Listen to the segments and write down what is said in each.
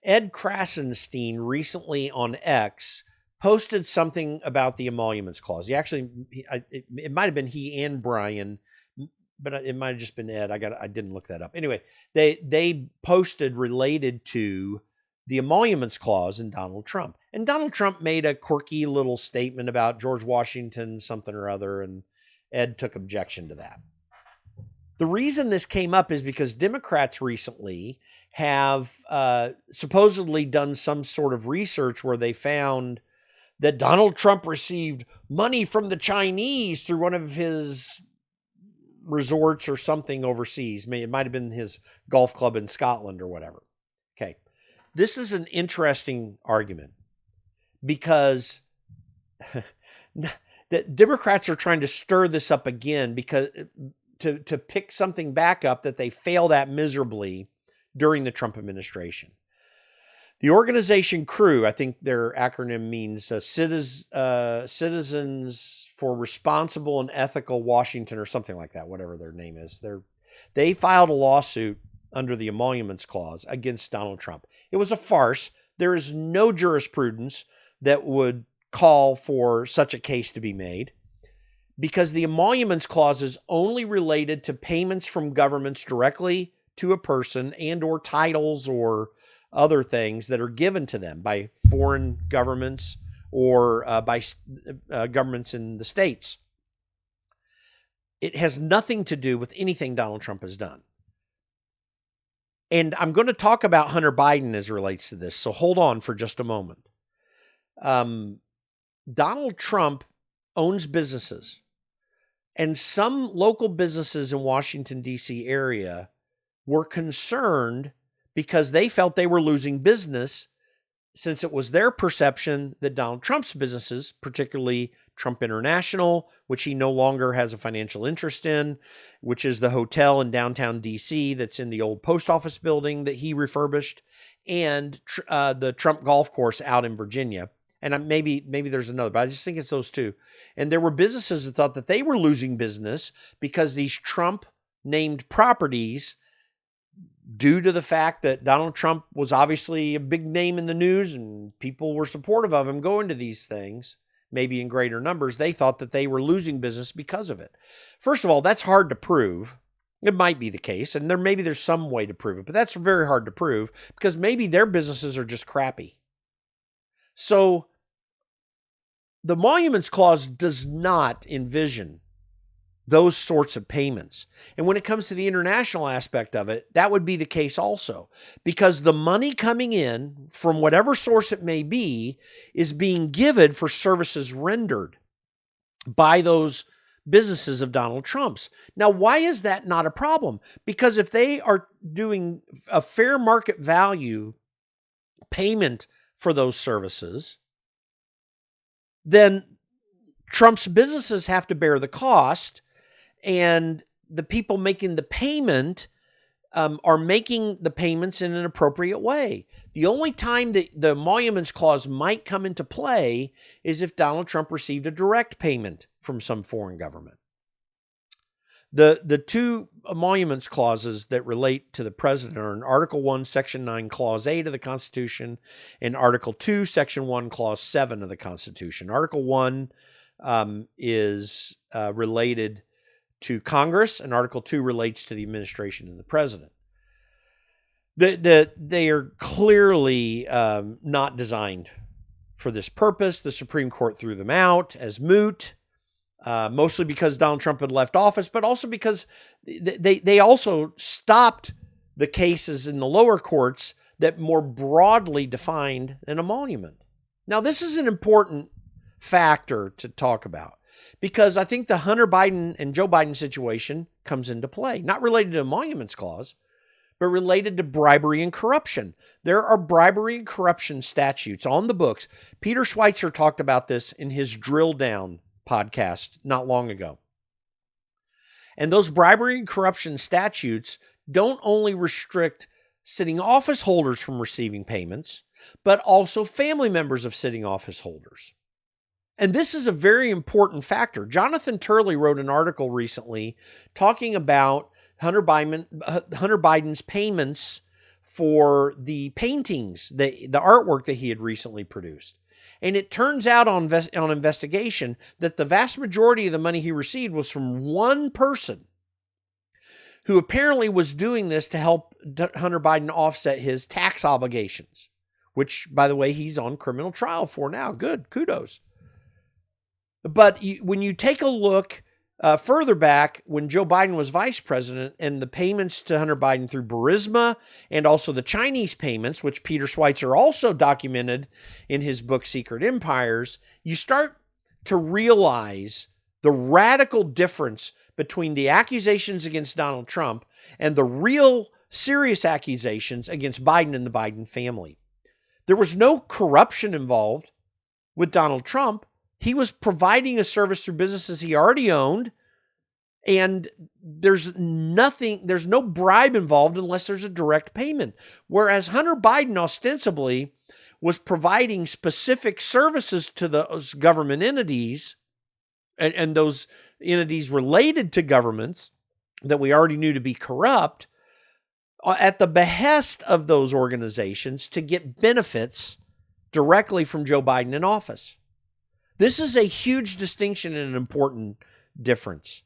Ed Krasenstein recently on X posted something about the Emoluments Clause. It might have been he and Brian, but it might have just been Ed. I didn't look that up. Anyway, they posted related to the Emoluments Clause in Donald Trump. And Donald Trump made a quirky little statement about George Washington, something or other, and Ed took objection to that. The reason this came up is because Democrats recently have supposedly done some sort of research where they found that Donald Trump received money from the Chinese through one of his resorts or something overseas. It might have been his golf club in Scotland or whatever. Okay. This is an interesting argument because the Democrats are trying to stir this up again because to pick something back up that they failed at miserably during the Trump administration. The organization CREW, I think their acronym means Citizens for Responsible and Ethical Washington or something like that, whatever their name is. They filed a lawsuit under the Emoluments Clause against Donald Trump. It was a farce. There is no jurisprudence that would call for such a case to be made because the Emoluments Clause is only related to payments from governments directly to a person and or titles or other things that are given to them by foreign governments or by governments in the states. It has nothing to do with anything Donald Trump has done. And I'm going to talk about Hunter Biden as it relates to this, so hold on for just a moment. Donald Trump owns businesses, and some local businesses in Washington, D.C. area were concerned because they felt they were losing business since it was their perception that Donald Trump's businesses, particularly Trump International, which he no longer has a financial interest in, which is the hotel in downtown D.C. that's in the old post office building that he refurbished, and the Trump golf course out in Virginia. And maybe there's another, but I just think it's those two. And there were businesses that thought that they were losing business because these Trump-named properties, due to the fact that Donald Trump was obviously a big name in the news and people were supportive of him going to these things, maybe in greater numbers, they thought that they were losing business because of it. First of all, that's hard to prove. It might be the case, and maybe there's some way to prove it, but that's very hard to prove because maybe their businesses are just crappy. So the Emoluments Clause does not envision those sorts of payments. And when it comes to the international aspect of it, that would be the case also, because the money coming in from whatever source it may be is being given for services rendered by those businesses of Donald Trump's. Now, why is that not a problem? Because if they are doing a fair market value payment for those services, then Trump's businesses have to bear the cost, and the people making the payment are making the payments in an appropriate way. The only time that the Emoluments Clause might come into play is if Donald Trump received a direct payment from some foreign government. The two emoluments clauses that relate to the president are in Article 1, Section 9, Clause 8 of the Constitution, and Article 2, Section 1, Clause 7 of the Constitution. Article 1 is related to Congress, and Article 2 relates to the administration and the president. They are clearly not designed for this purpose. The Supreme Court threw them out as moot. Mostly because Donald Trump had left office, but also because they also stopped the cases in the lower courts that more broadly defined an emolument. Now, this is an important factor to talk about because I think the Hunter Biden and Joe Biden situation comes into play, not related to Emoluments Clause, but related to bribery and corruption. There are bribery and corruption statutes on the books. Peter Schweitzer talked about this in his Drill Down podcast not long ago. And those bribery and corruption statutes don't only restrict sitting office holders from receiving payments, but also family members of sitting office holders. And this is a very important factor. Jonathan Turley wrote an article recently talking about Hunter Biden's payments for the paintings, the artwork that he had recently produced. And it turns out on investigation that the vast majority of the money he received was from one person who apparently was doing this to help Hunter Biden offset his tax obligations, which, by the way, he's on criminal trial for now. Good, kudos. But when you take a look further back, when Joe Biden was vice president, and the payments to Hunter Biden through Burisma and also the Chinese payments, which Peter Schweitzer also documented in his book Secret Empires, you start to realize the radical difference between the accusations against Donald Trump and the real serious accusations against Biden and the Biden family. There was no corruption involved with Donald Trump. He was providing a service through businesses he already owned, and there's no bribe involved unless there's a direct payment. Whereas Hunter Biden ostensibly was providing specific services to those government entities and those entities related to governments that we already knew to be corrupt at the behest of those organizations to get benefits directly from Joe Biden in office. This is a huge distinction and an important difference.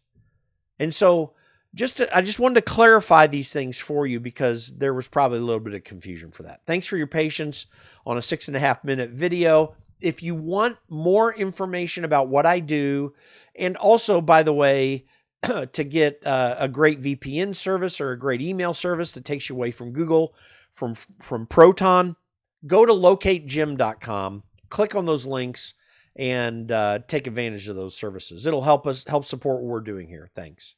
And so I just wanted to clarify these things for you because there was probably a little bit of confusion for that. Thanks for your patience on a 6.5-minute video. If you want more information about what I do, and also, by the way, to get a great VPN service or a great email service that takes you away from Google, from Proton, go to locategym.com, click on those links, and take advantage of those services. It'll help support what we're doing here. Thanks.